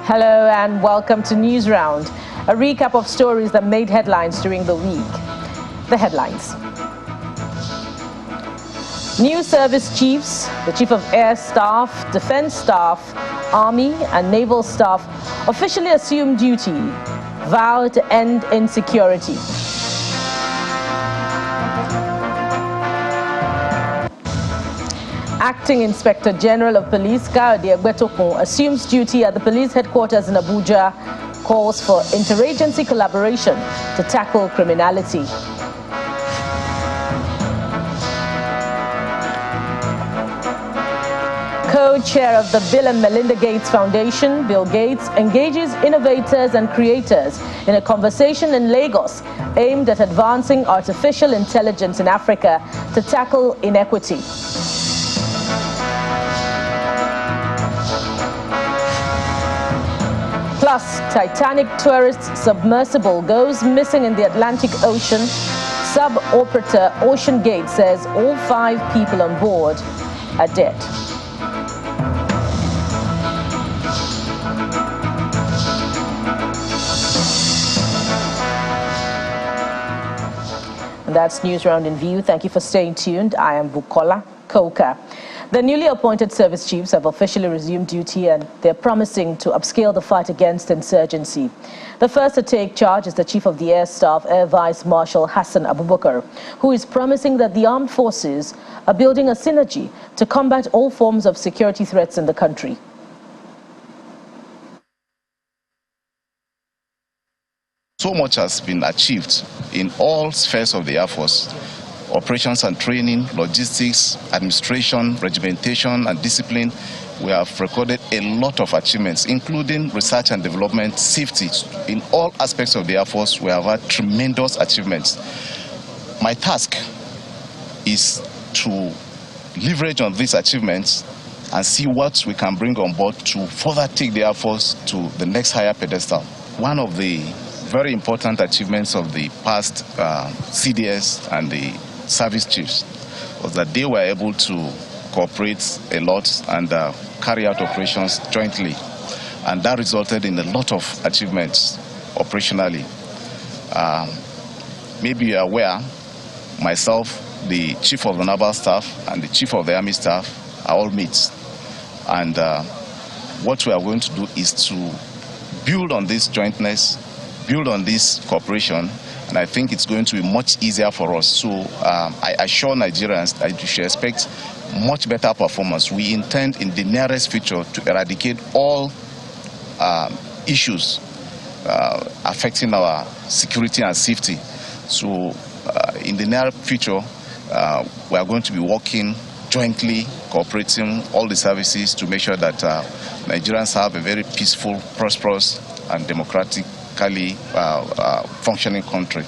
Hello and welcome to News Round, a recap of stories that made headlines during the week. The headlines. New service chiefs, the Chief of Air Staff, Defense Staff, Army and Naval Staff officially assume duty, vow to end insecurity. Acting Inspector General of Police Egbetokun assumes duty at the police headquarters in Abuja, calls for interagency collaboration to tackle criminality. Co-chair of the Bill and Melinda Gates Foundation, Bill Gates, engages innovators and creators in a conversation in Lagos aimed at advancing artificial intelligence in Africa to tackle inequity. Plus, Titanic tourist submersible goes missing in the Atlantic Ocean. Sub-operator Ocean Gate says all 5 people on board are dead. And that's News Round in View. Thank you for staying tuned. I am Bukola Koka. The newly appointed service chiefs have officially resumed duty and they're promising to upscale the fight against insurgency. The first to take charge is the Chief of the Air Staff, Air Vice Marshal Hassan Abubakar, who is promising that the armed forces are building a synergy to combat all forms of security threats in the country. So much has been achieved in all spheres of the Air Force. Operations and training, logistics, administration, regimentation and discipline. We have recorded a lot of achievements, including research and development, safety. In all aspects of the Air Force, we have had tremendous achievements. My task is to leverage on these achievements and see what we can bring on board to further take the Air Force to the next higher pedestal. One of the very important achievements of the past CDS and the service chiefs was that they were able to cooperate a lot and carry out operations jointly, and that resulted in a lot of achievements operationally. Maybe you are aware, myself, the Chief of the Naval Staff and the Chief of the Army Staff are all mates, and what we are going to do is to build on this jointness, build on this cooperation, and I think it's going to be much easier for us. So I assure Nigerians that you should expect much better performance. We intend in the nearest future to eradicate all issues affecting our security and safety. So in the near future, we are going to be working jointly, cooperating all the services to make sure that Nigerians have a very peaceful, prosperous and democratically functioning country.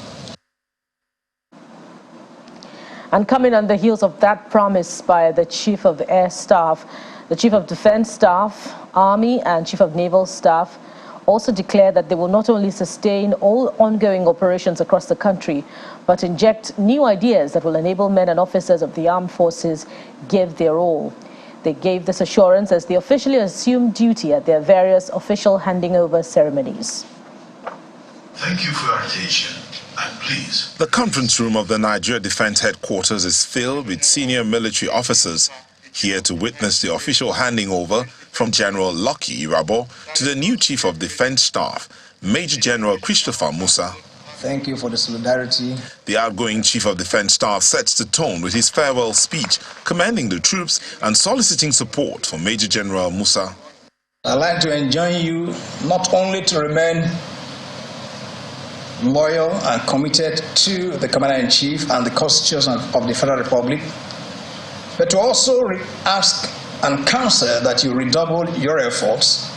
And coming on the heels of that promise by the Chief of the Air Staff, the Chief of Defense Staff, Army and Chief of Naval Staff also declared that they will not only sustain all ongoing operations across the country, but inject new ideas that will enable men and officers of the armed forces give their all. They gave this assurance as they officially assumed duty at their various official handing over ceremonies. Thank you for your attention, and please. The conference room of the Nigeria Defense Headquarters is filled with senior military officers here to witness the official handing over from General Lucky Irabo to the new Chief of Defense Staff, Major General Christopher Musa. Thank you for the solidarity. The outgoing Chief of Defense Staff sets the tone with his farewell speech, commending the troops and soliciting support for Major General Musa. I'd like to enjoin you not only to remain loyal and committed to the Commander-in-Chief and the Constitution of the Federal Republic, but to also ask and counsel that you redouble your efforts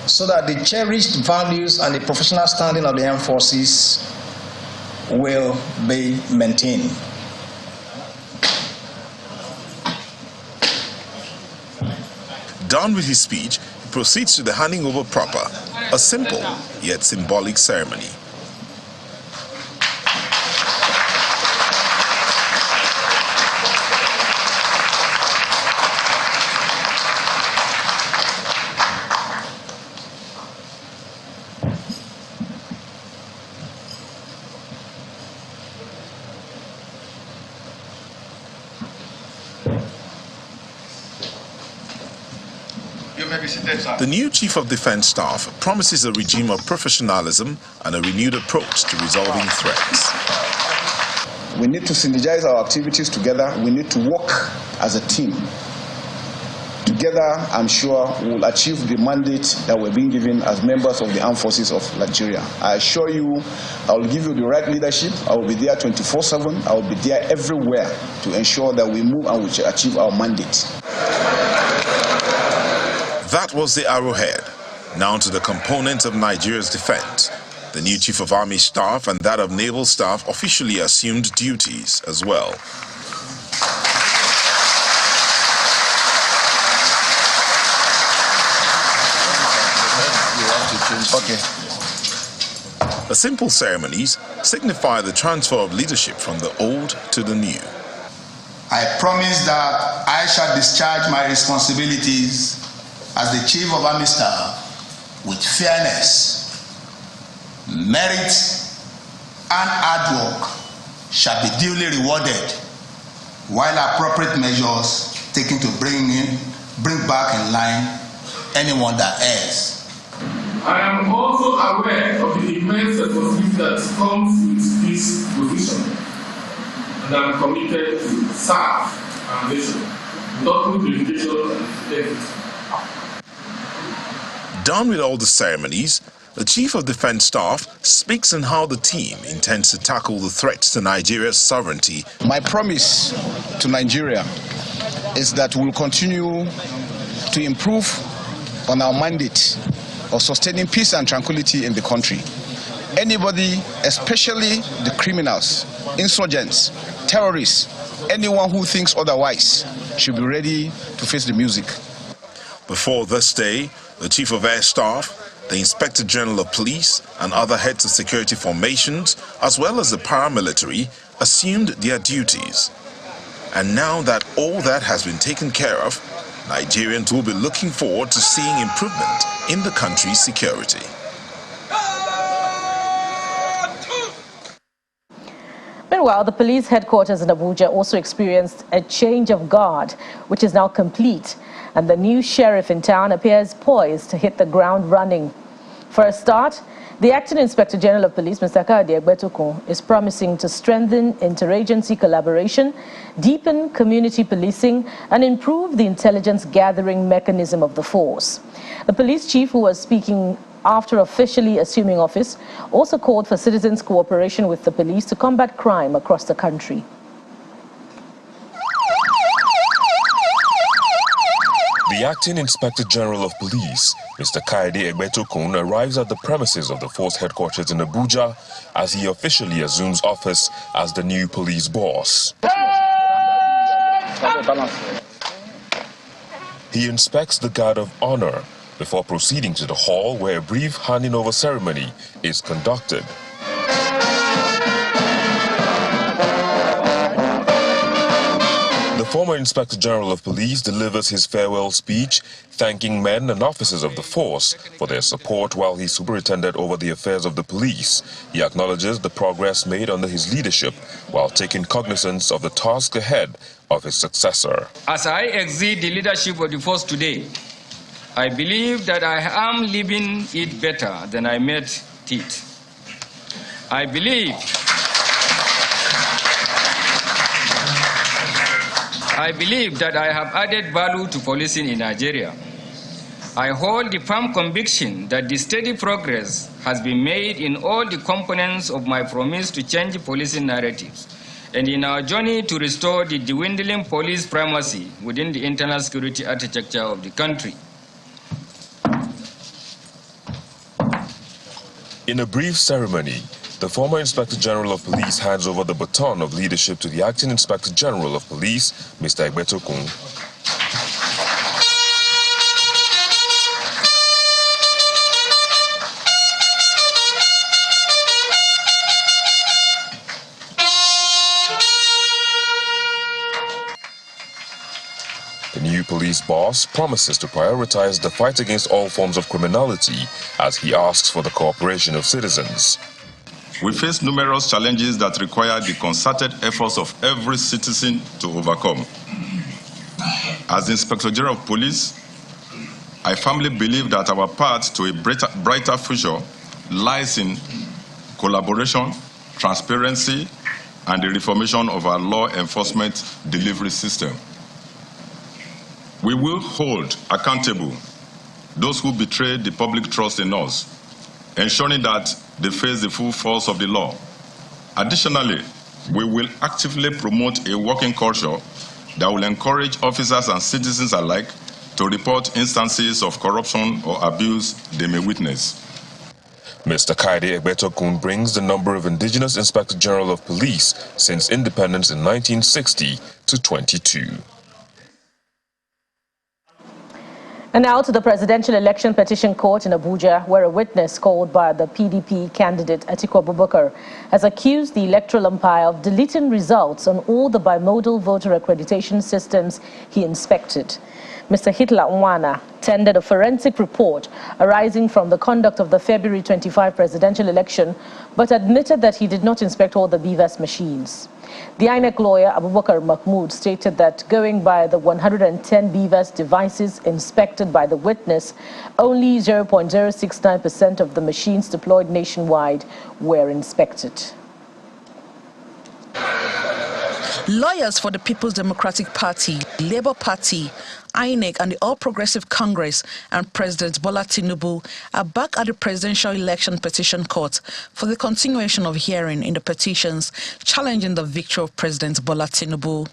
so that the cherished values and the professional standing of the armed forces will be maintained. Done with his speech, he proceeds to the handing over proper, a simple yet symbolic ceremony. The new Chief of Defense Staff promises a regime of professionalism and a renewed approach to resolving threats. We need to synergize our activities together. We need to work as a team. Together, I'm sure we'll achieve the mandate that we're being given as members of the armed forces of Nigeria. I assure you, I will give you the right leadership. I will be there 24/7. I will be there everywhere to ensure that we move and we achieve our mandate. That was the arrowhead. Now to the components of Nigeria's defense. The new Chief of Army Staff and that of Naval Staff officially assumed duties as well. Okay. The simple ceremonies signify the transfer of leadership from the old to the new. I promise that I shall discharge my responsibilities as the Chief of Army Staff with fairness, merit, and hard work shall be duly rewarded, while appropriate measures taken to bring back in line anyone that errs. I am also aware of the immense responsibility that comes with this position, and I am committed to serve our nation with utmost dedication and integrity. Done with all the ceremonies, the Chief of Defense Staff speaks on how the team intends to tackle the threats to Nigeria's sovereignty. My promise to Nigeria is that we'll continue to improve on our mandate of sustaining peace and tranquility in the country. Anybody, especially the criminals, insurgents, terrorists, anyone who thinks otherwise should be ready to face the music. Before this day, the Chief of Air Staff, the Inspector General of Police and other heads of security formations, as well as the paramilitary, assumed their duties. And now that all that has been taken care of, Nigerians will be looking forward to seeing improvement in the country's security. Meanwhile, the police headquarters in Abuja also experienced a change of guard, which is now complete, and the new sheriff in town appears poised to hit the ground running. For a start, the Acting Inspector General of Police, Mr. Egbetokun, is promising to strengthen interagency collaboration, deepen community policing, and improve the intelligence gathering mechanism of the force. The police chief, who was speaking after officially assuming office, also called for citizens' cooperation with the police to combat crime across the country. The Acting Inspector General of Police, Mr. Egbetokun, arrives at the premises of the force headquarters in Abuja as he officially assumes office as the new police boss. He inspects the guard of honor before proceeding to the hall where a brief handing over ceremony is conducted. The former Inspector General of Police delivers his farewell speech, thanking men and officers of the force for their support while he superintended over the affairs of the police. He acknowledges the progress made under his leadership while taking cognizance of the task ahead of his successor. As I exit the leadership of the force today, I believe that I am leaving it better than I met it. I believe that I have added value to policing in Nigeria. I hold the firm conviction that the steady progress has been made in all the components of my promise to change policing narratives and in our journey to restore the dwindling police primacy within the internal security architecture of the country. In a brief ceremony, the former Inspector General of Police hands over the baton of leadership to the Acting Inspector General of Police, Mr. Egbetokun. The new police boss promises to prioritize the fight against all forms of criminality as he asks for the cooperation of citizens. We face numerous challenges that require the concerted efforts of every citizen to overcome. As the Inspector General of Police, I firmly believe that our path to a brighter future lies in collaboration, transparency, and the reformation of our law enforcement delivery system. We will hold accountable those who betrayed the public trust in us, ensuring that they face the full force of the law. Additionally, we will actively promote a working culture that will encourage officers and citizens alike to report instances of corruption or abuse they may witness. Mr. Kaide Egbetokun brings the number of indigenous Inspector General of Police since independence in 1960 to 22. And now to the Presidential Election Petition Court in Abuja, where a witness called by the PDP candidate Atiku Abubakar has accused the electoral umpire of deleting results on all the bimodal voter accreditation systems he inspected. Mr. Hitler Nwana tendered a forensic report arising from the conduct of the February 25 presidential election, but admitted that he did not inspect all the BVAS machines. The INEC lawyer, Abubakar Mahmood, stated that going by the 110 BVAS devices inspected by the witness, only 0.069% of the machines deployed nationwide were inspected. Lawyers for the People's Democratic Party, Labour Party, INEC and the All Progressive Congress and President Bola Tinubu are back at the Presidential Election Petition Court for the continuation of hearing in the petitions challenging the victory of President Bola Tinubu.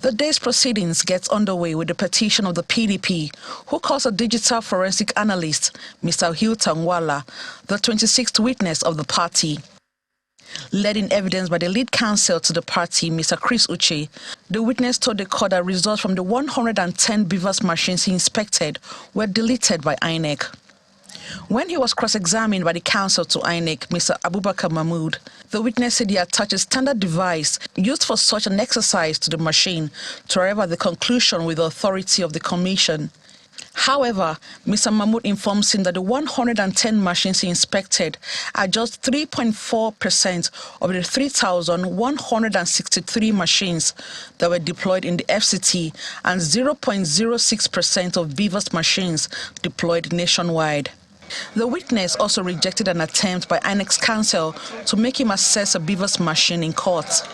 The day's proceedings gets underway with the petition of the PDP, who calls a digital forensic analyst, Mr. Hilton Wala, the 26th witness of the party. Led in evidence by the lead counsel to the party, Mr. Chris Uche, the witness told the court that results from the 110 BVAS machines he inspected were deleted by INEC. When he was cross-examined by the counsel to INEC, Mr. Abubakar Mahmood, the witness said he attached a standard device used for such an exercise to the machine to arrive at the conclusion with the authority of the commission. However, Mr. Mahmood informs him that the 110 machines he inspected are just 3.4% of the 3,163 machines that were deployed in the FCT and 0.06% of BVAS machines deployed nationwide. The witness also rejected an attempt by INEC's counsel to make him assess a BVAS machine in court.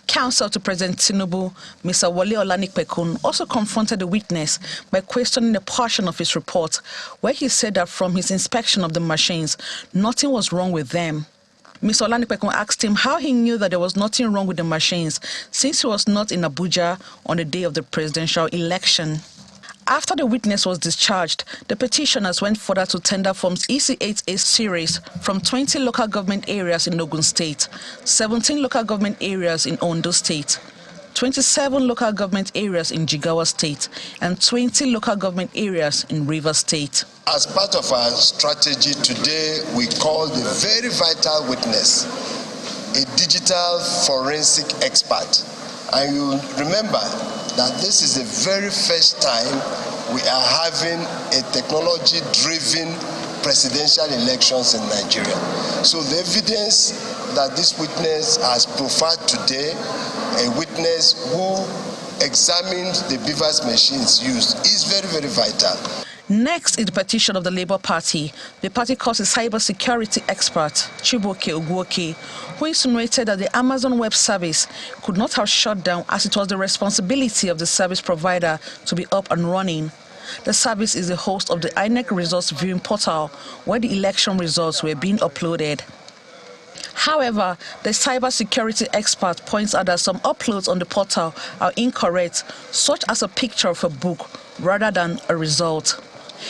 Counsel to President Tinubu, Mr. Wale Olanipekun, also confronted the witness by questioning a portion of his report, where he said that from his inspection of the machines, nothing was wrong with them. Mr. Olanipekun asked him how he knew that there was nothing wrong with the machines, since he was not in Abuja on the day of the presidential election. After the witness was discharged, the petitioners went further to tender Forms EC8A series from 20 local government areas in Ogun State, 17 local government areas in Ondo State, 27 local government areas in Jigawa State, and 20 local government areas in Rivers State. As part of our strategy today, we called a very vital witness, a digital forensic expert. And you remember that this is the very first time we are having a technology-driven presidential elections in Nigeria. So the evidence that this witness has profiled today, a witness who examined the BVAS machines used, is very, very vital. Next is the petition of the Labour Party. The party calls a cybersecurity expert, Chibuoke Ogwoke, who insinuated that the Amazon Web Service could not have shut down as it was the responsibility of the service provider to be up and running. The service is the host of the INEC Results Viewing Portal, where the election results were being uploaded. However, the cybersecurity expert points out that some uploads on the portal are incorrect, such as a picture of a book rather than a result.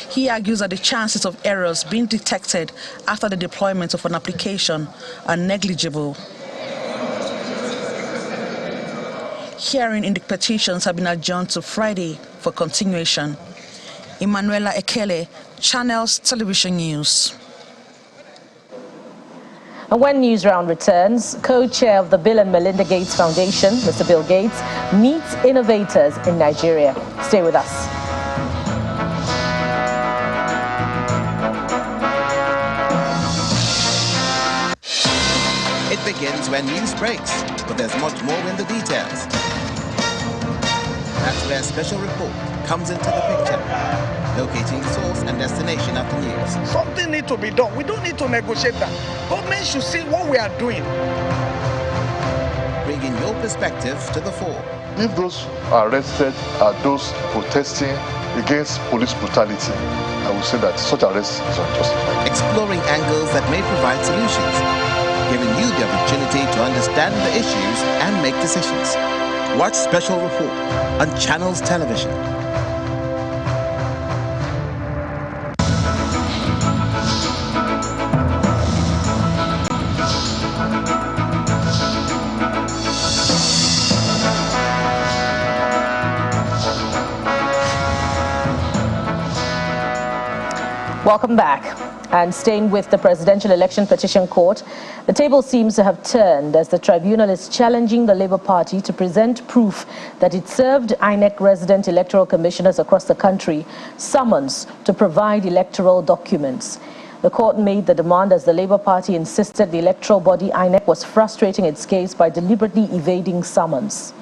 He argues that the chances of errors being detected after the deployment of an application are negligible. Hearing in the petitions have been adjourned to Friday for continuation. Emanuela Ekele, Channels Television News. And when News Round returns, co-chair of the Bill and Melinda Gates Foundation, Mr. Bill Gates, meets innovators in Nigeria. Stay with us. It begins when news breaks, but there's much more in the details. That's where special report comes into the picture, locating source and destination of the news. Something needs to be done. We don't need to negotiate that. Government should see what we are doing. Bringing your perspective to the fore. If those arrested are those protesting against police brutality, I would say that such arrest is unjustified. Exploring angles that may provide solutions, giving you the opportunity to understand the issues and make decisions. Watch Special Report on Channels Television. Welcome back. And staying with the Presidential Election Petition Court, the table seems to have turned as the tribunal is challenging the Labour Party to present proof that it served INEC resident electoral commissioners across the country summons to provide electoral documents. The court made the demand as the Labour Party insisted the electoral body INEC was frustrating its case by deliberately evading summons.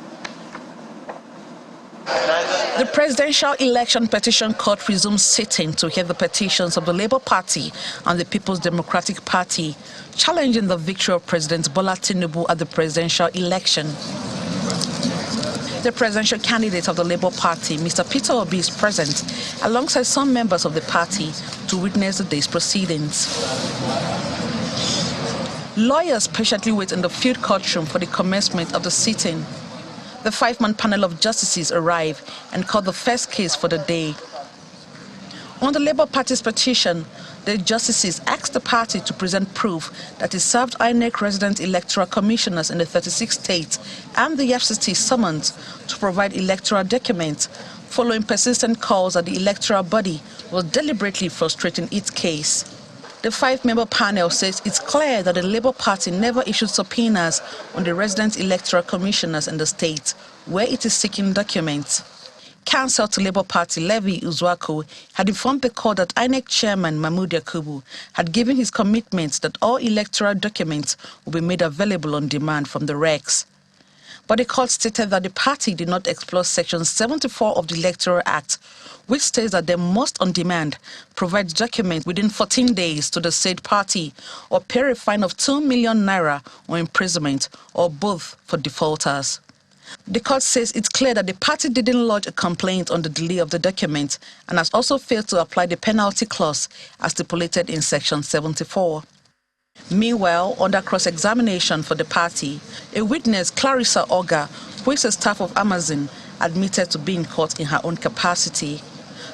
The Presidential Election Petition Court resumes sitting to hear the petitions of the Labour Party and the People's Democratic Party, challenging the victory of President Bola Tinubu at the presidential election. The presidential candidate of the Labour Party, Mr. Peter Obi, is present alongside some members of the party to witness the day's proceedings. Lawyers patiently wait in the field courtroom for the commencement of the sitting. The five-man panel of justices arrive and call the first case for the day. On the Labour Party's petition, the justices asked the party to present proof that it served INEC resident electoral commissioners in the 36 states and the FCT summons to provide electoral documents following persistent calls that the electoral body was deliberately frustrating its case. The five-member panel says it's clear that the Labour Party never issued subpoenas on the resident electoral commissioners in the state where it is seeking documents. Counsel to Labour Party Levi Uzwako had informed the court that INEC chairman Mahmoud Yakubu had given his commitment that all electoral documents will be made available on demand from the recs. But the court stated that the party did not explore Section 74 of the Electoral Act, which states that they must, on demand, provide documents within 14 days to the said party or pay a fine of 2 million naira or imprisonment, or both for defaulters. The court says it's clear that the party didn't lodge a complaint on the delay of the document and has also failed to apply the penalty clause as stipulated in Section 74. Meanwhile, under cross-examination for the party, a witness, Clarissa Oga, who is a staff of Amazon, admitted to being caught in her own capacity.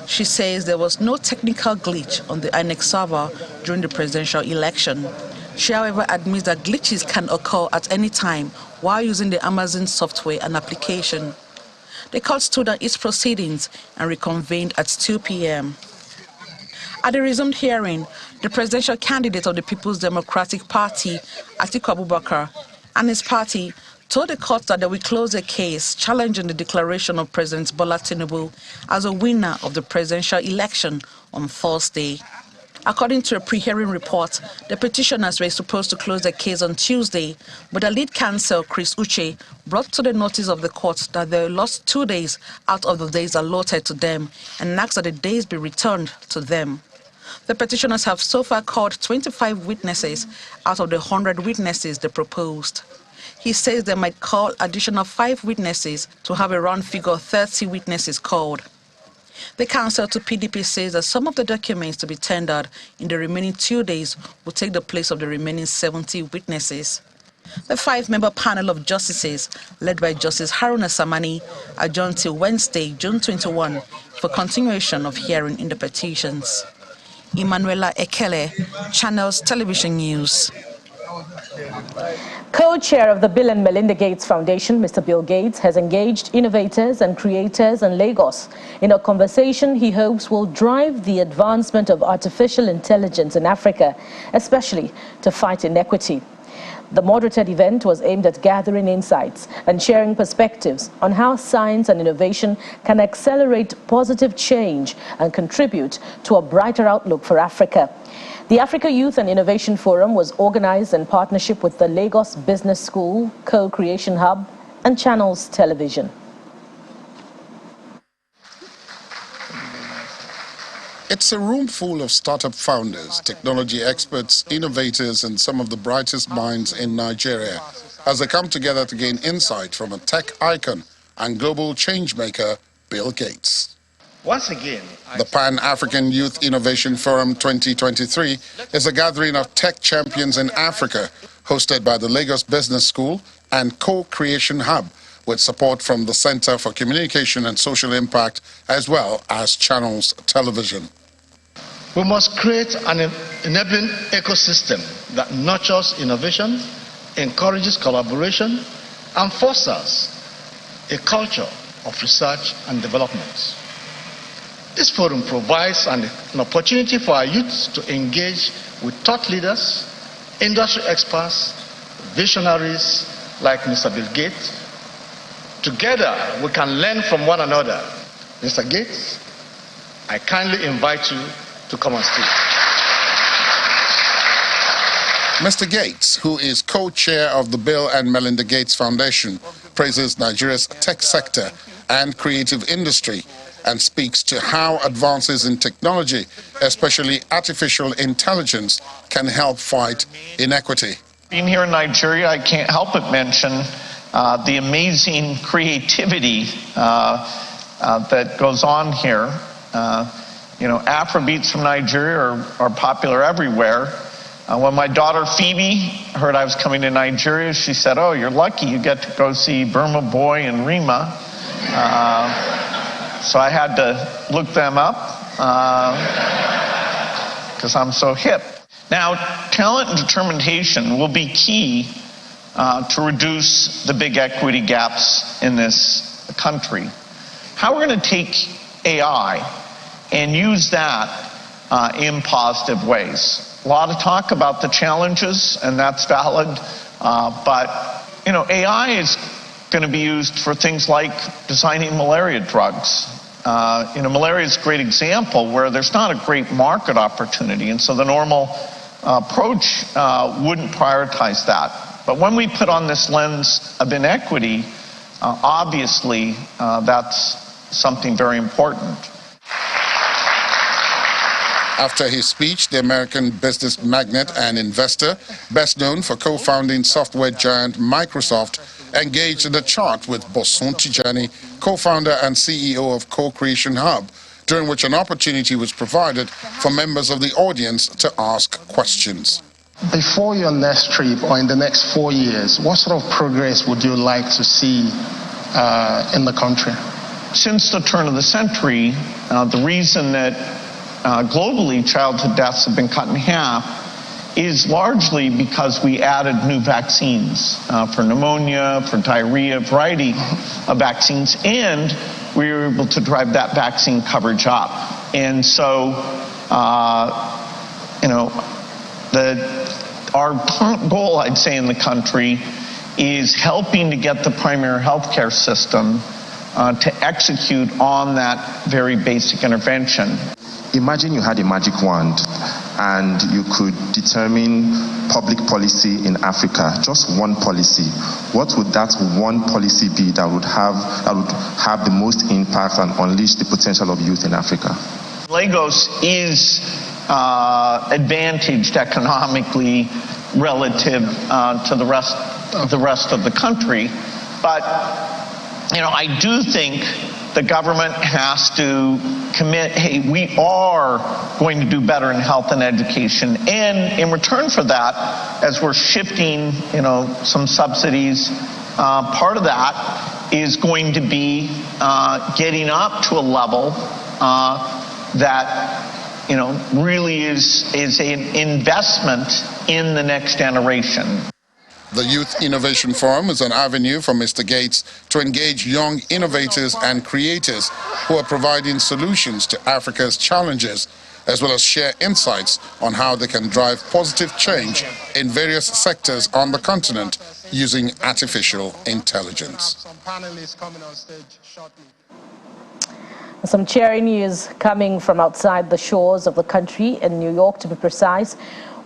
She says there was no technical glitch on the INEC server during the presidential election. She, however, admits that glitches can occur at any time while using the Amazon software and application. The court stood on its proceedings and reconvened at 2 p.m. At the resumed hearing, the presidential candidate of the People's Democratic Party, Atiku Abubakar, and his party told the court that they will close a case challenging the declaration of President Bola Tinubu as a winner of the presidential election on Thursday. According to a pre-hearing report, the petitioners were supposed to close the case on Tuesday, but the lead counsel, Chris Uche, brought to the notice of the court that they lost 2 days out of the days allotted to them and asked that the days be returned to them. The petitioners have so far called 25 witnesses out of the 100 witnesses they proposed. He says they might call additional 5 witnesses to have a round figure 30 witnesses called. The counsel to PDP says that some of the documents to be tendered in the remaining 2 days will take the place of the remaining 70 witnesses. The 5-member panel of justices, led by Justice Haruna Samani, adjourned till Wednesday, June 21, for continuation of hearing in the petitions. Emanuela Ekele, Channels Television News. Co-chair of the Bill and Melinda Gates Foundation, Mr. Bill Gates, has engaged innovators and creators in Lagos in a conversation he hopes will drive the advancement of artificial intelligence in Africa, especially to fight inequity. The moderated event was aimed at gathering insights and sharing perspectives on how science and innovation can accelerate positive change and contribute to a brighter outlook for Africa. The Africa Youth and Innovation Forum was organized in partnership with the Lagos Business School, Co-Creation Hub, and Channels Television. It's a room full of startup founders, technology experts, innovators, and some of the brightest minds in Nigeria as they come together to gain insight from a tech icon and global changemaker, Bill Gates. Once again, the Pan-African Youth Innovation Forum 2023 is a gathering of tech champions in Africa, hosted by the Lagos Business School and Co-Creation Hub, with support from the Center for Communication and Social Impact, as well as Channels Television. We must create an enabling ecosystem that nurtures innovation, encourages collaboration, and fosters a culture of research and development. This forum provides an opportunity for our youth to engage with thought leaders, industry experts, visionaries like Mr. Bill Gates. Together, we can learn from one another. Mr. Gates, I kindly invite you to come on stage. Mr. Gates, who is co-chair of the Bill and Melinda Gates Foundation, praises Nigeria's tech sector and creative industry and speaks to how advances in technology, especially artificial intelligence, can help fight inequity. Being here in Nigeria, I can't help but mention the amazing creativity that goes on here. Afrobeats from Nigeria are popular everywhere. When my daughter Phoebe heard I was coming to Nigeria, she said, "Oh, you're lucky you get to go see Burma Boy and Rima." So I had to look them up because I'm so hip. Now, talent and determination will be key to reduce the big equity gaps in this country. How we're going to take AI and use that in positive ways. A lot of talk about the challenges, and that's valid, but AI is going to be used for things like designing malaria drugs. Malaria is a great example where there's not a great market opportunity, and so the normal approach wouldn't prioritize that. But when we put on this lens of inequity, obviously that's something very important. After his speech, the American business magnate and investor, best known for co-founding software giant Microsoft, engaged in a chat with Bosun Tijani, co-founder and CEO of Co-Creation Hub, during which an opportunity was provided for members of the audience to ask questions. Before your next trip or in the next 4 years, what sort of progress would you like to see in the country? Since the turn of the century, the reason that globally childhood deaths have been cut in half is largely because we added new vaccines for pneumonia, for diarrhea, a variety of vaccines, and we were able to drive that vaccine coverage up. And so, our goal, I'd say, in the country is helping to get the primary health care system to execute on that very basic intervention. Imagine you had a magic wand and you could determine public policy in Africa, just one policy. What would that one policy be that would have the most impact and unleash the potential of youth in Africa? Lagos is advantaged economically relative to the rest of the country, but I do think the government has to commit, hey, we are going to do better in health and education. And in return for that, as we're shifting, some subsidies, part of that is going to be getting up to a level that, really is an investment in the next generation. The Youth Innovation Forum is an avenue for Mr. Gates to engage young innovators and creators who are providing solutions to Africa's challenges, as well as share insights on how they can drive positive change in various sectors on the continent using artificial intelligence. Some panelists coming on stage shortly. Some cheering news coming from outside the shores of the country, in New York to be precise,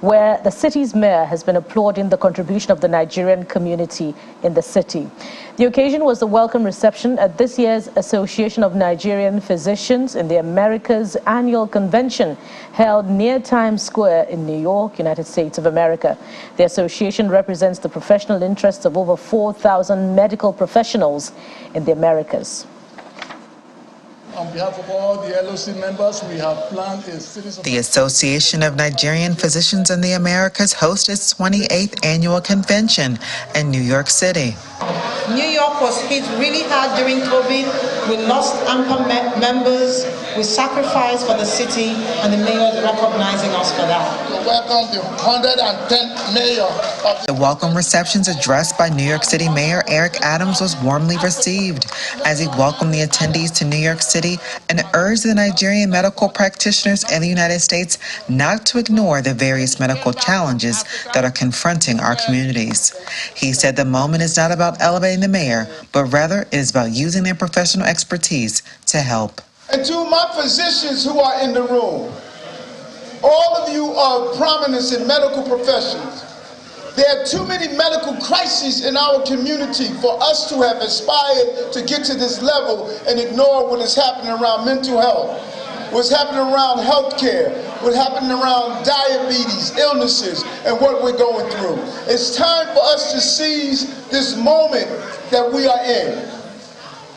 where the city's mayor has been applauding the contribution of the Nigerian community in the city. The occasion was the welcome reception at this year's Association of Nigerian Physicians in the Americas annual convention held near Times Square in New York, United States of America. The association represents the professional interests of over 4,000 medical professionals in the Americas. On behalf of all the LOC members, we have planned a series of... The Association of Nigerian Physicians in the Americas hosts its 28th annual convention in New York City. New York was hit really hard during COVID. We lost AMPA members. We sacrificed for the city, and the mayor is recognizing us for that. We welcome the 110th mayor of the welcome receptions addressed by New York City Mayor Eric Adams was warmly received as he welcomed the attendees to New York City and urged the Nigerian medical practitioners in the United States not to ignore the various medical challenges that are confronting our communities. He said the moment is not about elevating the mayor, but rather it is about using their professional expertise to help. And to my physicians who are in the room, all of you are prominent in medical professions. There are too many medical crises in our community for us to have aspired to get to this level and ignore what is happening around mental health, what's happening around healthcare, what's happening around diabetes, illnesses, and what we're going through. It's time for us to seize this moment that we are in.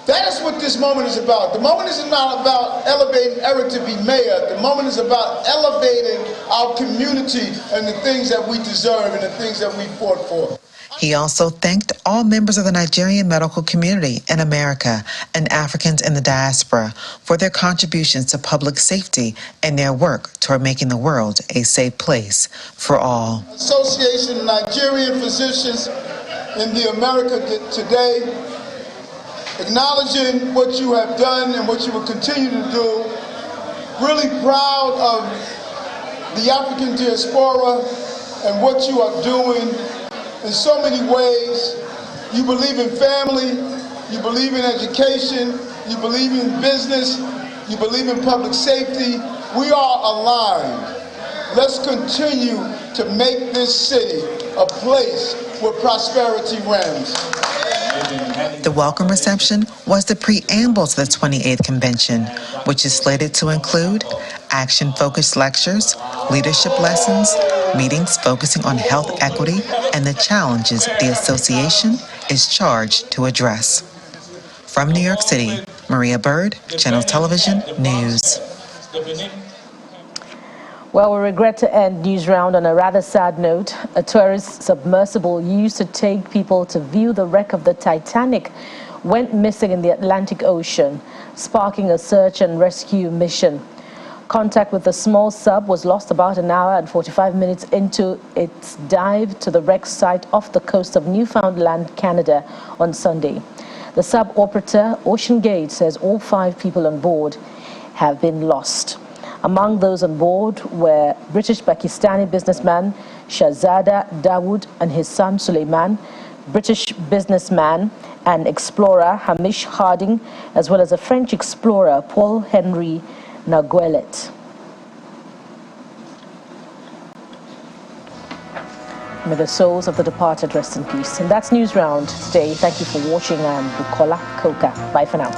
That is what this moment is about. The moment is not about elevating Eric to be mayor. The moment is about elevating our community and the things that we deserve and the things that we fought for. He also thanked all members of the Nigerian medical community in America and Africans in the diaspora for their contributions to public safety and their work toward making the world a safe place for all. Association of Nigerian Physicians in the America today, acknowledging what you have done and what you will continue to do. Really proud of the African diaspora and what you are doing in so many ways. You believe in family, you believe in education, you believe in business, you believe in public safety. We are aligned. Let's continue to make this city a place where prosperity reigns. The welcome reception was the preamble to the 28th convention, which is slated to include action-focused lectures, leadership lessons, meetings focusing on health equity and the challenges the association is charged to address. From New York City, Maria Bird, Channel Television News. Well, we regret to end News Round on a rather sad note. A tourist submersible used to take people to view the wreck of the Titanic went missing in the Atlantic Ocean, sparking a search and rescue mission. Contact with the small sub was lost about an hour and 45 minutes into its dive to the wreck site off the coast of Newfoundland, Canada on Sunday. The sub operator, Ocean Gate, says all 5 people on board have been lost. Among those on board were British-Pakistani businessman Shahzada Dawood and his son Suleiman, British businessman and explorer Hamish Harding, as well as a French explorer Paul-Henri Naguelet. May the souls of the departed rest in peace. And that's News Round today. Thank you for watching. I'm Bukola Koka. Bye for now.